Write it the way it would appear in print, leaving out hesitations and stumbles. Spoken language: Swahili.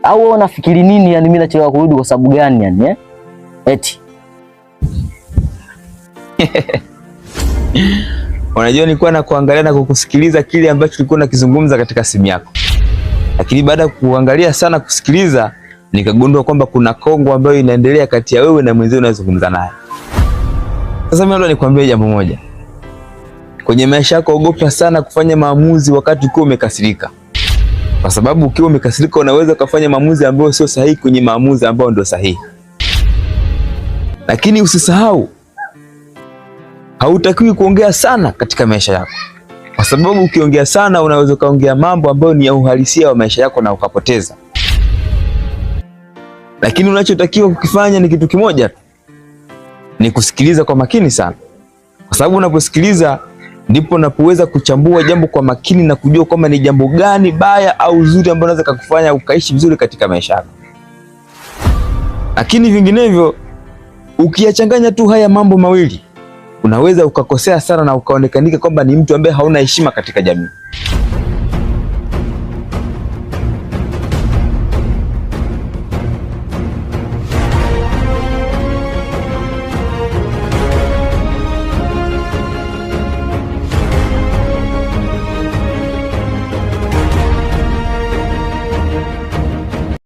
Au wewe unafikiri nini yani mimi nachelewa kurudi kwa sababu gani yani Eti. Unajua nilikuwa nakuangalia na kukusikiliza kile ambacho ulikuwa unakizungumza katika simu yako. Lakini baada ya kuangalia sana kusikiliza, nikagundua kwamba kuna kongo ambayo inaendelea kati ya wewe na mwenzio unazungumza naye. Sasa mimi ndo nikwambie jambo moja. Kwenye maisha yako ogopa sana kufanya maamuzi wakati ukiwa umekasirika. Kwa sababu ukiwa umekasirika unaweza kufanya maamuzi ambayo sio sahihi kwenye maamuzi ambayo ndio sahihi. Lakini usisahau, hautakiwi kuongea sana katika maisha yako. Kwa sababu ukiongea sana unaweza kaongea mambo ambayo ni ya uhalisia wa maisha yako na ukapoteza. Lakini unachotakiwa kukifanya ni kitu kimoja tu. Ni kusikiliza kwa makini sana. Kwa sababu unaposikiliza ndipo unapoweza kuchambua jambo kwa makini na kujua kwamba ni jambo gani baya au zuri ambalo unaweza kukufanya ukaishi vizuri katika maisha yako. Lakini vinginevyo ukiyachanganya tu haya mambo mawili unaweza ukakosea sana na ukaonekanika kwamba ni mtu ambaye hauna heshima katika jamii.